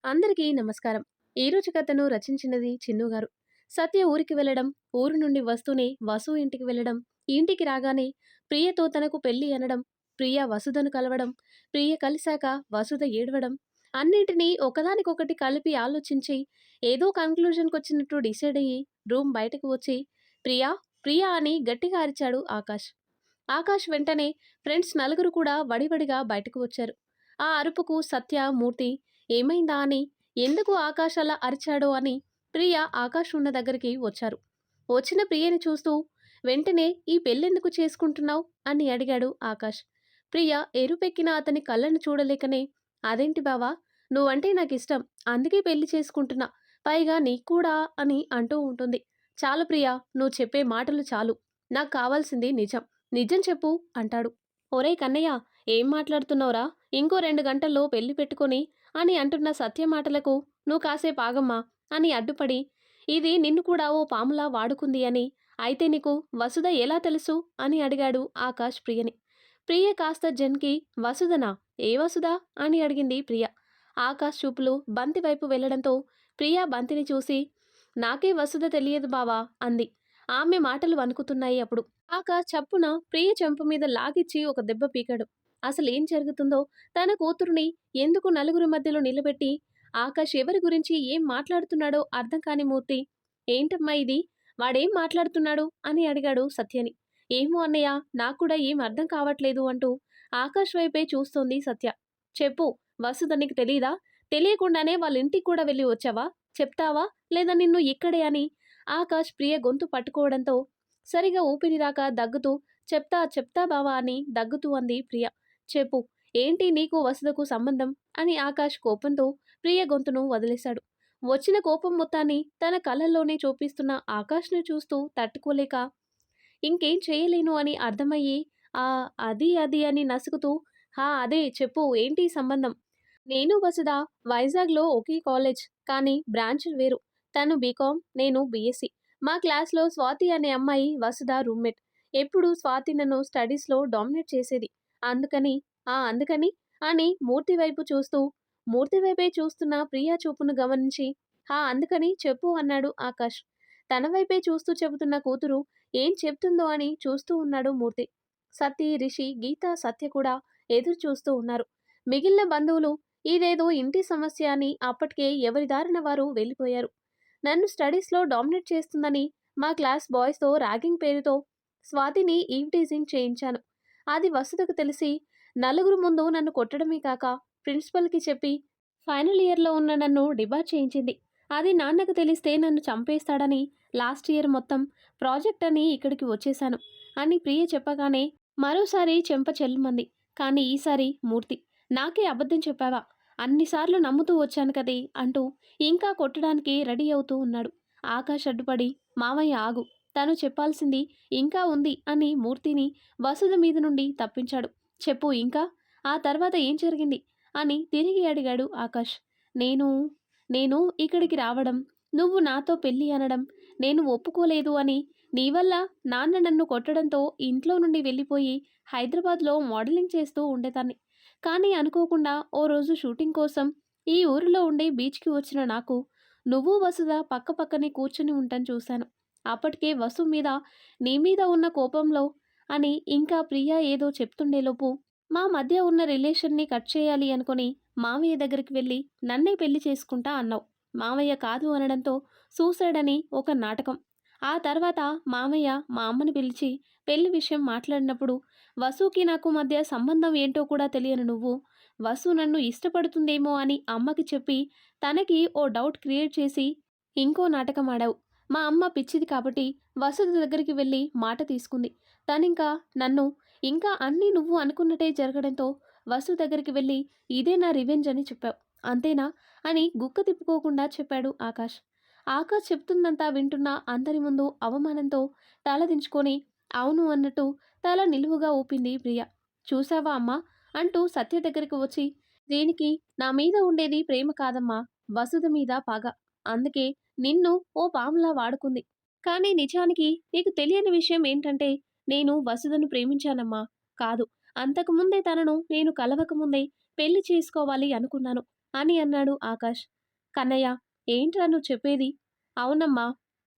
అందరికీ నమస్కారం. ఈరోజు కథను రచించినది చిన్ను గారు. సత్య ఊరికి వెళ్ళడం, ఊరు నుండి వస్తూనే వసు ఇంటికి వెళ్ళడం, ఇంటికి రాగానే ప్రియతో తనకు పెళ్లి అనడం, ప్రియ వసుధను కలవడం, ప్రియ కలిశాక వసుధ ఏడవడం, అన్నింటినీ ఒకదానికొకటి కలిపి ఆలోచించి ఏదో కన్క్లూజన్‌కొచ్చినట్టు డిసైడ్ అయ్యి రూమ్ బయటకు వచ్చి ప్రియా, ప్రియా అని గట్టిగా అరిచాడు ఆకాష్. ఆకాష్ వెంటనే ఫ్రెండ్స్ నలుగురు కూడా వడివడిగా బయటకు వచ్చారు. ఆ అరుపుకు సత్య, మూర్తి ఏమైందా అని, ఎందుకు ఆకాష్ అలా అరిచాడో అని ప్రియ ఆకాష్ ఉన్న దగ్గరికి వచ్చారు. వచ్చిన ప్రియని చూస్తూ వెంటనే ఈ పెళ్ళెందుకు చేసుకుంటున్నావు అని అడిగాడు ఆకాష్. ప్రియ ఎరుపెక్కిన అతని కళ్ళను చూడలేకనే అదేంటి బావా, నువ్వంటే నాకిష్టం, అందుకే పెళ్లి చేసుకుంటున్నా, పైగా నీకు కూడా అని అంటూ ఉంటుంది. చాలు ప్రియా, నువ్వు చెప్పే మాటలు చాలు, నాకు కావాల్సింది నిజం, నిజం చెప్పు అంటాడు. ఒరేయ్ కన్నయ్య, ఏం మాట్లాడుతున్నావురా, ఇంకో 2 గంటల్లో పెళ్లి పెట్టుకొని అని అంటున్న సత్య మాటలకు నువ్వు కాసేపు ఆగమ్మా అని అడ్డుపడి, ఇది నిన్ను కూడా ఓ పాములా వాడుకుంది అని, అయితే నీకు వసుధ ఎలా తెలుసు అని అడిగాడు ఆకాష్ ప్రియని. ప్రియ కాస్త జన్కి, వసుధనా, ఏ వసుధ అని అడిగింది ప్రియ. ఆకాష్ చూపులు బంతి వైపు వెళ్లడంతో ప్రియ బంతిని చూసి, నాకే వసుధ తెలియదు బావా అంది. ఆమె మాటలు వణుకుతున్నాయి అప్పుడు. ఆకాష్ చప్పున ప్రియ చెంప మీద లాగిచ్చి ఒక దెబ్బ పీకాడు. అసలేం జరుగుతుందో, తన కూతురుని ఎందుకు నలుగురి మధ్యలో నిలబెట్టి ఆకాష్ ఎవరి గురించి ఏం మాట్లాడుతున్నాడో అర్థం కాని మూర్తి, ఏంటమ్మా ఇది, వాడేం మాట్లాడుతున్నాడు అని అడిగాడు సత్యని. ఏమో అన్నయ్య, నాకు కూడా ఏం అర్థం కావట్లేదు అంటూ ఆకాష్ వైపే చూస్తోంది సత్య. చెప్పు, వసుధ నీకు తెలీదా, తెలియకుండానే వాళ్ళ ఇంటికి కూడా వెళ్ళి వచ్చావా, చెప్తావా లేదా నిన్ను ఇక్కడే అని ఆకాష్ ప్రియ గొంతు పట్టుకోవడంతో సరిగా ఊపిరి రాక దగ్గుతూ, చెప్తా చెప్తా బావా అని దగ్గుతూ అంది ప్రియ. చెప్పు, ఏంటి నీకు వసుధకు సంబంధం అని ఆకాష్ కోపంతో ప్రియ గొంతును వదిలేశాడు. వచ్చిన కోపం మొత్తాన్ని తన కళ్ళల్లోనే చూపిస్తున్న ఆకాష్ను చూస్తూ తట్టుకోలేక ఇంకేం చేయలేను అని అర్థమయ్యి ఆ అది అది అని నసుకుతూ, హా అదే చెప్పు, ఏంటి సంబంధం, నేను వసుధ వైజాగ్లో ఒకే కాలేజ్, కానీ బ్రాంచ్లు వేరు, తను బీకామ్, నేను బీఎస్సీ. మా క్లాస్లో స్వాతి అనే అమ్మాయి వసుధ రూమ్మేట్. ఎప్పుడు స్వాతి నన్ను స్టడీస్లో డామినేట్ చేసేది, అందుకని అందుకని అని మూర్తి వైపు చూస్తూ, మూర్తి వైపే చూస్తున్న ప్రియా చూపును గమనించి, అందుకని చెప్పు అన్నాడు ఆకాష్. తన వైపే చూస్తూ చెబుతున్న కూతురు ఏం చెప్తుందో అని చూస్తూ ఉన్నాడు మూర్తి. సతీ, రిషి, గీత, సత్య కూడా ఎదురు చూస్తూ ఉన్నారు. మిగిలిన బంధువులు ఇదేదో ఇంటి సమస్య అని అప్పటికే ఎవరి దారిన వారు వెళ్ళిపోయారు. నన్ను స్టడీస్లో డామినేట్ చేస్తుందని మా క్లాస్ బాయ్స్తో ర్యాగింగ్ పేరుతో స్వాతిని ఈవ్ టీజింగ్ చేయించాను. అది వసుధకు తెలిసి నలుగురు ముందు నన్ను కొట్టడమే కాక ప్రిన్సిపల్కి చెప్పి ఫైనల్ ఇయర్లో ఉన్న నన్ను డిబార్ చేయించింది. అది నాన్నకు తెలిస్తే నన్ను చంపేస్తాడని లాస్ట్ ఇయర్ మొత్తం ప్రాజెక్ట్ అని ఇక్కడికి వచ్చేశాను అని ప్రియ చెప్పగానే మరోసారి చెంప చెల్లుమంది. కానీ ఈసారి మూర్తి, నాకే అబద్ధం చెప్పావా, అన్నిసార్లు నమ్ముతూ వచ్చాను కదే అంటూ ఇంకా కొట్టడానికి రెడీ అవుతూ ఉన్నాడు. ఆకాష్ అడ్డుపడి, మామయ్య ఆగు, తను చెప్పాల్సింది ఇంకా ఉంది అని మూర్తిని వసుధ మీద నుండి తప్పించాడు. చెప్పు ఇంకా, ఆ తర్వాత ఏం జరిగింది అని తిరిగి అడిగాడు ఆకాష్. నేను నేను ఇక్కడికి రావడం, నువ్వు నాతో పెళ్ళి అనడం, నేను ఒప్పుకోలేదు అని, నీ వల్ల నాన్న నన్ను కొట్టడంతో ఇంట్లో నుండి వెళ్ళిపోయి హైదరాబాద్లో మోడలింగ్ చేస్తూ ఉండేదాన్ని. కానీ అనుకోకుండా ఓ రోజు షూటింగ్ కోసం ఈ ఊరిలో ఉండే బీచ్కి వచ్చిన నాకు నువ్వు వసుధ పక్క పక్కనే కూర్చుని ఉండటం చూశాను. అప్పటికే వసు మీద, నీ మీద ఉన్న కోపంలో అని ఇంకా ప్రియ ఏదో చెప్తుండేలోపు మా మధ్య ఉన్న రిలేషన్ని కట్ చేయాలి అనుకుని మామయ్య దగ్గరికి వెళ్ళి నన్నే పెళ్లి చేసుకుంటా అన్నావు. మామయ్య కాదు అనడంతో సూసైడ్ అని ఒక నాటకం. ఆ తర్వాత మామయ్య మా అమ్మని పిలిచి పెళ్లి విషయం మాట్లాడినప్పుడు వసుకి నాకు మధ్య సంబంధం ఏంటో కూడా తెలియని నువ్వు వసు నన్ను ఇష్టపడుతుందేమో అని అమ్మకి చెప్పి తనకి ఓ డౌట్ క్రియేట్ చేసి ఇంకో నాటకం ఆడావు. మా అమ్మ పిచ్చిది కాబట్టి వసుధ దగ్గరికి వెళ్ళి మాట తీసుకుంది. తనింకా నన్ను ఇంకా అన్నీ నువ్వు అనుకున్నట్టే జరగడంతో వసు దగ్గరికి వెళ్ళి ఇదే నా రివెంజ్ అని చెప్పావు. అంతేనా అని గుక్క తిప్పుకోకుండా చెప్పాడు ఆకాష్. ఆకాష్ చెప్తుందంతా వింటున్న అందరి ముందు అవమానంతో తలదించుకొని అవును అన్నట్టు తల నిలువుగా ఊపింది ప్రియ. చూసావా అమ్మా అంటూ సత్య దగ్గరికి వచ్చి, దీనికి నా మీద ఉండేది ప్రేమ కాదమ్మా, వసుధ మీద పగ, అందుకే నిన్ను ఓ పాములా వాడుకుంది. కానీ నిజానికి నీకు తెలియని విషయం ఏంటంటే నేను వసుధను ప్రేమించానమ్మా, కాదు, అంతకుముందే తనను నేను కలవకముందే పెళ్లి చేసుకోవాలి అనుకున్నాను అని అన్నాడు ఆకాష్. కన్నయ్య, ఏంట్రా నువ్వు చెప్పేది? అవునమ్మా.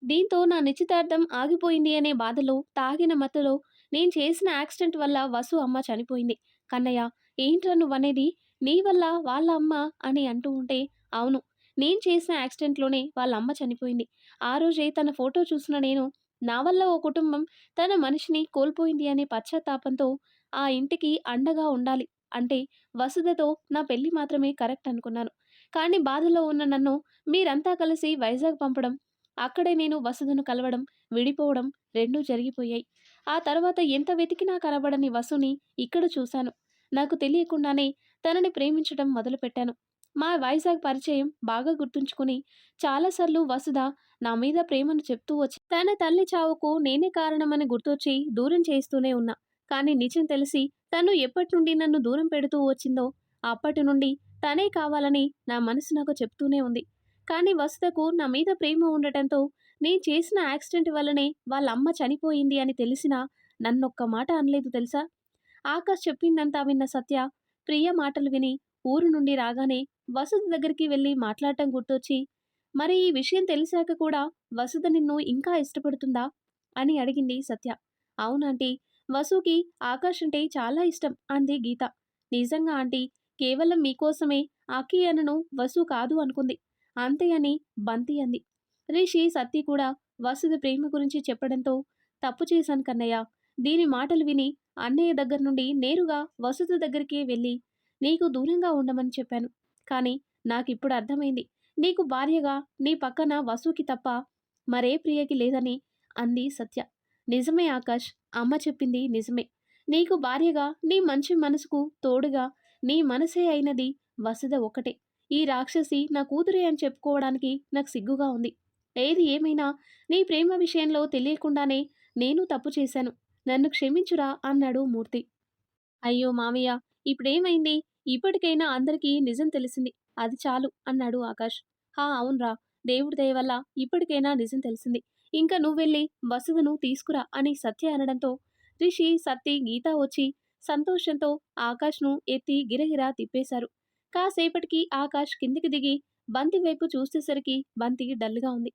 దీంతో నా నిశ్చితార్థం ఆగిపోయింది అనే బాధలో, తాగిన మత్తులో నేను చేసిన యాక్సిడెంట్ వల్ల వసు అమ్మ చనిపోయింది. కన్నయ్య, ఏంట్రా నువ్వనేది? నీ వల్ల వాళ్ళ అమ్మ అని అంటూ ఉంటే, అవును. నేను చేసిన యాక్సిడెంట్‌లోనే వాళ్ళ అమ్మ చనిపోయింది. ఆ రోజే తన ఫోటో చూసిన నేను, నా వల్ల ఓ కుటుంబం తన మనిషిని కోల్పోయింది అనే పశ్చాత్తాపంతో ఆ ఇంటికి అండగా ఉండాలి. అంటే వసుధతో నా పెళ్లి మాత్రమే కరెక్ట్ అనుకున్నాను. కానీ బాధలో ఉన్న నన్ను మీరంతా కలిసి వైజాగ్ పంపడం, అక్కడే నేను వసుధను కలవడం, విడిపోవడం రెండూ జరిగిపోయాయి. ఆ తర్వాత ఎంత వెతికినా కనబడని వసుని ఇక్కడ చూశాను. నాకు తెలియకుండానే తనని ప్రేమించడం మొదలుపెట్టాను. మా వైజాగ్ పరిచయం బాగా గుర్తుంచుకుని చాలాసార్లు వసుధ నా మీద ప్రేమను చెప్తూ వచ్చి తన తల్లి చావుకు నేనే కారణమని గుర్తొచ్చి దూరం చేస్తూనే ఉన్నా. కానీ నిజం తెలిసి తను ఎప్పటి నుండి నన్ను దూరం పెడుతూ వచ్చిందో అప్పటి నుండి తనే కావాలని నా మనసు నాకు చెప్తూనే ఉంది. కానీ వసుధకు నా మీద ప్రేమ ఉండటంతో నేను చేసిన యాక్సిడెంట్ వల్లనే వాళ్ళ అమ్మ చనిపోయింది అని తెలిసినా నన్నొక్క మాట అనలేదు తెలుసా? ఆకాష్ చెప్పిందంతా విన్న సత్య ప్రియ మాటలు విని ఊరు నుండి రాగానే వసుధ దగ్గరికి వెళ్ళి మాట్లాడటం గుర్తొచ్చి, మరి ఈ విషయం తెలిసాక కూడా వసుధ నిన్ను ఇంకా ఇష్టపడుతుందా అని అడిగింది సత్య. అవునాంటీ, వసుకి ఆకాష్ అంటే చాలా ఇష్టం అంది గీత. నిజంగా ఆంటీ, కేవలం మీకోసమే అక్కయ్యను వసు కాదు అనుకుంది అంతే అని బంతి అంది. రిషి సత్తి కూడా వసుధ ప్రేమ గురించి చెప్పడంతో, తప్పు చేశాను కన్నయ్య. దీని మాటలు విని అన్నయ్య దగ్గర నుండి నేరుగా వసుధ దగ్గరికే వెళ్ళి నీకు దూరంగా ఉండమని చెప్పాను. కానీ నాకిప్పుడు అర్థమైంది. నీకు భార్యగా నీ పక్కన వసుకి తప్ప మరే ప్రియకి లేదని అంది సత్య. నిజమే ఆకాష్, అమ్మ చెప్పింది నిజమే. నీకు భార్యగా నీ మంచి మనసుకు తోడుగా నీ మనసే అయినది వసుధ ఒక్కటే. ఈ రాక్షసి నా కూతురే అని చెప్పుకోవడానికి నాకు సిగ్గుగా ఉంది. ఏది ఏమైనా నీ ప్రేమ విషయంలో తెలియకుండానే నేను తప్పు చేశాను. నన్ను క్షమించురా అన్నాడు మూర్తి. అయ్యో మామయ్య! ఇప్పుడేమైంది? ఇప్పటికైనా అందరికీ నిజం తెలిసింది. అది చాలు అన్నాడు ఆకాష్. అవునురా! దేవుడి దయ వల్ల ఇప్పటికైనా నిజం తెలిసింది. ఇంక నువ్వెళ్ళి వసుధను తీసుకురా అని సత్య అనడంతో రిషి, సత్తి, గీత వచ్చి సంతోషంతో ఆకాష్‌ను ఎత్తి గిరగిరా తిప్పేశారు. కాసేపటికి ఆకాష్ కిందికి దిగి బంతి వైపు చూసేసరికి బంతి డల్‌గా ఉంది.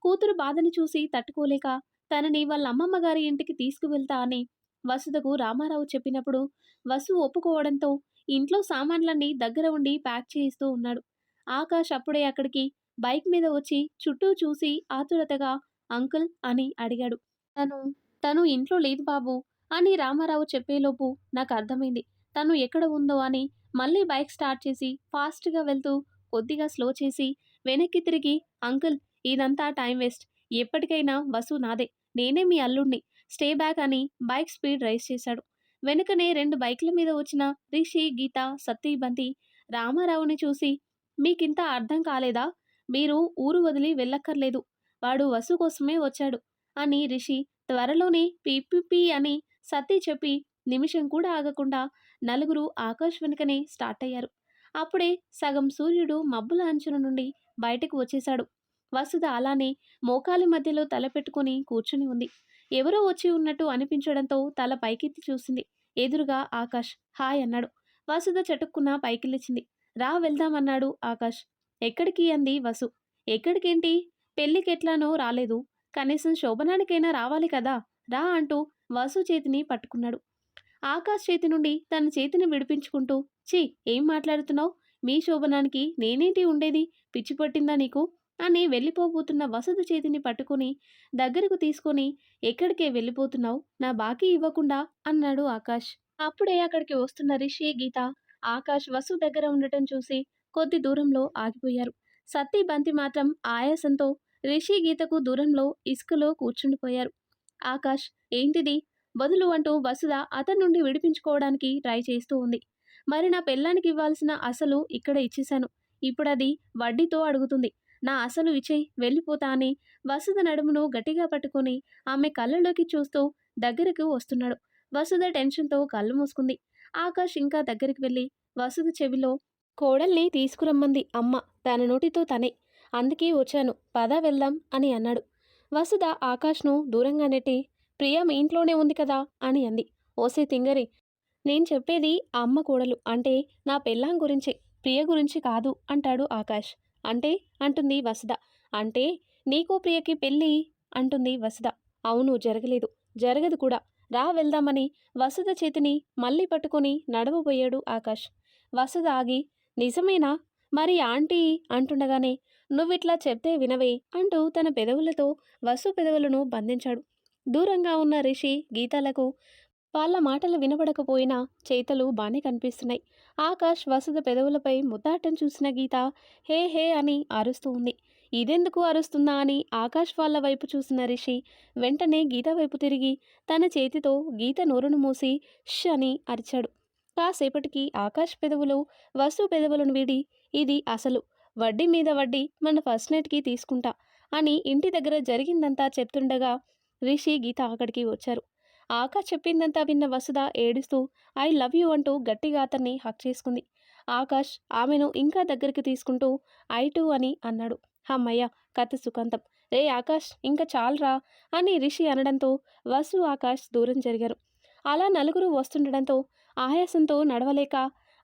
కూతురు బాధని చూసి తట్టుకోలేక తనని వాళ్ళ అమ్మమ్మ గారి ఇంటికి తీసుకువెళ్తా అని వసుధకు రామారావు చెప్పినప్పుడు వసు ఒప్పుకోవడంతో ఇంట్లో సామాన్లన్నీ దగ్గర ఉండి ప్యాక్ చేయిస్తూ ఉన్నాడు. ఆకాష్ అప్పుడే అక్కడికి బైక్ మీద వచ్చి చుట్టూ చూసి ఆతురతగా అంకుల్ అని అడిగాడు. తను తను ఇంట్లో లేదు బాబు అని రామారావు చెప్పేలోపు నాకు అర్థమైంది తను ఎక్కడ ఉందో అని. మళ్ళీ బైక్ స్టార్ట్ చేసి ఫాస్ట్గా వెళ్తూ కొద్దిగా స్లో చేసి వెనక్కి తిరిగి, అంకుల్, ఇదంతా టైం వేస్ట్. ఎప్పటికైనా వసు నాదే. నేనే మీ అల్లుణ్ణి. స్టే బ్యాక్ అని బైక్ స్పీడ్ రైస్ చేశాడు. వెనుకనే 2 బైకుల మీద వచ్చిన రిషి, గీత, సత్తి, బంతి రామారావుని చూసి, మీకింత అర్థం కాలేదా? మీరు ఊరు వదిలి వెళ్ళక్కర్లేదు. వాడు వసు కోసమే వచ్చాడు అని రిషి త్వరలోనే పీ అని సత్తి చెప్పి నిమిషం కూడా ఆగకుండా నలుగురు ఆకాష్ వెనుకనే స్టార్ట్ అయ్యారు. అప్పుడే సగం సూర్యుడు మబ్బుల అంచున నుండి బయటకు వచ్చేశాడు. వసుధ అలానే మోకాలి మధ్యలో తల పెట్టుకుని కూర్చుని ఉంది. ఎవరో వచ్చి ఉన్నట్టు అనిపించడంతో తల పైకెత్తి చూసింది. ఎదురుగా ఆకాష్ హాయ్ అన్నాడు. వసుధ చటుక్కున పైకి లేచింది. రా వెళ్దామన్నాడు ఆకాష్. ఎక్కడికి అంది వసు. ఎక్కడికేంటి? పెళ్ళికెట్లానో రాలేదు. కనీసం శోభనానికైనా రావాలి కదా, రా అంటూ వసు చేతిని పట్టుకున్నాడు. ఆకాష్ చేతి నుండి తన చేతిని విడిపించుకుంటూ, ఛీ, ఏం మాట్లాడుతున్నావు? మీ శోభనానికి నేనేంటి ఉండేది? పిచ్చి పట్టిందా నీకు అని వెళ్ళిపోబోతున్న వసుధ చేతిని పట్టుకుని దగ్గరకు తీసుకొని, ఎక్కడికే వెళ్ళిపోతున్నావు? నా బాకీ ఇవ్వకుండా అన్నాడు ఆకాష్. అప్పుడే అక్కడికి వస్తున్న రిషి, గీత ఆకాష్ వసు దగ్గర ఉండటం చూసి కొద్ది దూరంలో ఆగిపోయారు. సత్తి, బంతి మాత్రం ఆయాసంతో రిషి, గీతకు దూరంలో ఇసుకలో కూర్చుండిపోయారు. ఆకాష్, ఏంటిది? వదులు అంటూ వసుధ అతని నుండి విడిపించుకోవడానికి ట్రై చేస్తూ ఉంది. మరి నా పెళ్ళానికి ఇవ్వాల్సిన అసలు ఇక్కడ ఇచ్చేశాను. ఇప్పుడది వడ్డీతో అడుగుతుంది. నా అసలు ఇచ్చేయ్, వెళ్ళిపోతా అని వసుధ నడుమును గట్టిగా పట్టుకొని ఆమె కళ్ళలోకి చూస్తూ దగ్గరకు వస్తున్నాడు. వసుధ టెన్షన్తో కళ్ళు మూసుకుంది. ఆకాష్ ఇంకా దగ్గరికి వెళ్ళి వసుధ చెవిలో, కోడల్ని తీసుకురమ్మంది అమ్మ తన నోటితో తనే. అందుకే వచ్చాను, పద వెళ్దాం అని అన్నాడు. వసుధ ఆకాష్ను దూరంగా నెట్టి, ప్రియ మీ ఇంట్లోనే ఉంది కదా అని అంది. ఓసే తింగరి, నేను చెప్పేది ఆ అమ్మ కోడలు అంటే నా పెళ్ళాం గురించి, ప్రియ గురించి కాదు అంటాడు ఆకాష్. అంటే అంటుంది వసుధ. అంటే నీకు ప్రియకి పెళ్ళి అంటుంది వసుధ. అవును జరగలేదు. జరగదు కూడా. రా వెళ్దామని వసుధ చేతిని మళ్ళీ పట్టుకొని నడవబోయాడు ఆకాష్. వసుధ ఆగి నిజమేనా? మరి ఆంటీ అంటుండగానే నువ్విట్లా చెప్తే వినవే అంటూ తన పెదవులతో వసు పెదవులను బంధించాడు. దూరంగా ఉన్న రిషి గీతాలకు వాళ్ళ మాటలు వినబడకపోయినా చేతలు బానే కనిపిస్తున్నాయి. ఆకాష్ వసుధ పెదవులపై ముద్దాటం చూసిన గీత హే హే అని అరుస్తూ ఉంది. ఇదెందుకు అరుస్తుందా అని ఆకాష్ వాళ్ళ వైపు చూసిన రిషి వెంటనే గీత వైపు తిరిగి తన చేతితో గీత నోరును మూసి ష్ అని అరిచాడు. కాసేపటికి ఆకాష్ పెదవులు వసు పెదవులను వీడి ఇది అసలు వడ్డీ మీద వడ్డీ మన ఫస్ట్ నైట్కి తీసుకుంటా అని ఇంటి దగ్గర జరిగిందంతా చెప్తుండగా రిషి గీత అక్కడికి వచ్చారు. ఆకాష్ చెప్పిందంతా విన్న వసుధ ఏడుస్తూ ఐ లవ్ యూ అంటూ గట్టిగా అతన్ని హక్ చేసుకుంది. ఆకాష్ ఆమెను ఇంకా దగ్గరికి తీసుకుంటూ ఐ టూ అని అన్నాడు. హమ్మయ్య కథ సుఖాంతం. రే ఆకాష్ ఇంకా చాలరా అని రిషి అనడంతో వసు ఆకాష్ దూరం జరిగారు. అలా నలుగురు వస్తుండడంతో ఆయాసంతో నడవలేక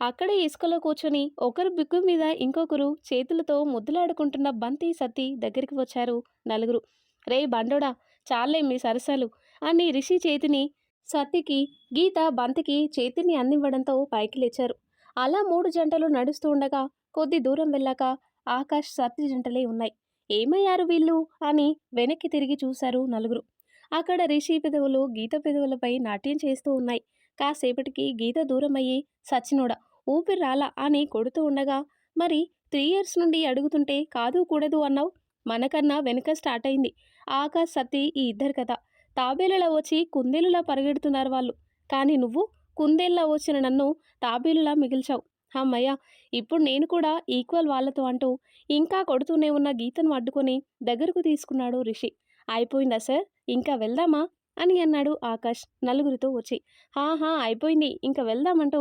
అక్కడే ఇసుకలో కూర్చొని ఒకరు బిగ్గు మీద ఇంకొకరు చేతులతో ముద్దులాడుకుంటున్న బంతి సత్తి దగ్గరికి వచ్చారు నలుగురు. రే బండోడా చాలే మీ సరసాలు అని రిషి చేతిని సత్తికి గీత బంతికి చేతిని అందివ్వడంతో పైకి లేచారు. అలా 3 జంటలు నడుస్తూ ఉండగా కొద్ది దూరం వెళ్ళాక ఆకాష్ సత్తి జంటలే ఉన్నాయి. ఏమయ్యారు వీళ్ళు అని వెనక్కి తిరిగి చూశారు నలుగురు. అక్కడ రిషి పెదవులు గీత పెదవులపై నాట్యం చేస్తూ ఉన్నాయి. కాసేపటికి గీత దూరమయ్యి సచ్చినోడా ఊపిరి రాలా అని కొడుతూ ఉండగా మరి 3 ఇయర్స్ నుండి అడుగుతుంటే కాదు కూడదు అన్నావు. మనకన్నా వెనక స్టార్ట్ అయింది ఆకాష్ సత్తి ఈ ఇద్దరు కథ. తాబేలులా వచ్చి కుందేలులా పరిగెడుతున్నారు వాళ్ళు. కానీ నువ్వు కుందేల్లా వచ్చిన నన్ను తాబేలులా మిగిల్చావు. హమ్మయ్య ఇప్పుడు నేను కూడా ఈక్వల్ వాళ్ళతో అంటూ ఇంకా కొడుతూనే ఉన్న గీతను అడ్డుకొని దగ్గరకు తీసుకున్నాడు రిషి. అయిపోయిందా సార్ ఇంకా వెళ్దామా అని అన్నాడు ఆకాష్ నలుగురితో వచ్చి. హాహా అయిపోయింది ఇంకా వెళ్దామంటూ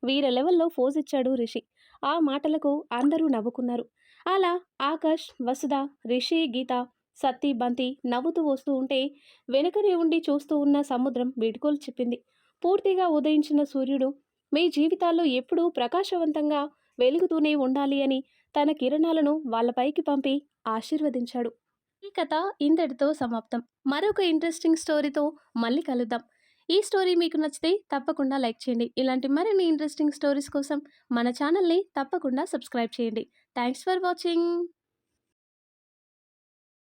వీర లెవెల్లో ఫోజ్ ఇచ్చాడు రిషి. ఆ మాటలకు అందరూ నవ్వుకున్నారు. అలా ఆకాష్ వసుధ రిషి గీత సత్తి బంతి నవ్వుతూ వస్తూ ఉంటే వెనుకనే ఉండి చూస్తూ ఉన్న సముద్రం వీడ్కోలు చెప్పింది. పూర్తిగా ఉదయించిన సూర్యుడు మీ జీవితాల్లో ఎప్పుడూ ప్రకాశవంతంగా వెలుగుతూనే ఉండాలి అని తన కిరణాలను వాళ్ళపైకి పంపి ఆశీర్వదించాడు. ఈ కథ ఇంతటితో సమాప్తం. మరొక ఇంట్రెస్టింగ్ స్టోరీతో మళ్ళీ కలుద్దాం. ఈ స్టోరీ మీకు నచ్చితే తప్పకుండా లైక్ చేయండి. ఇలాంటి మరిన్ని ఇంట్రెస్టింగ్ స్టోరీస్ కోసం మన ఛానల్ని తప్పకుండా సబ్స్క్రైబ్ చేయండి. Thanks for watching.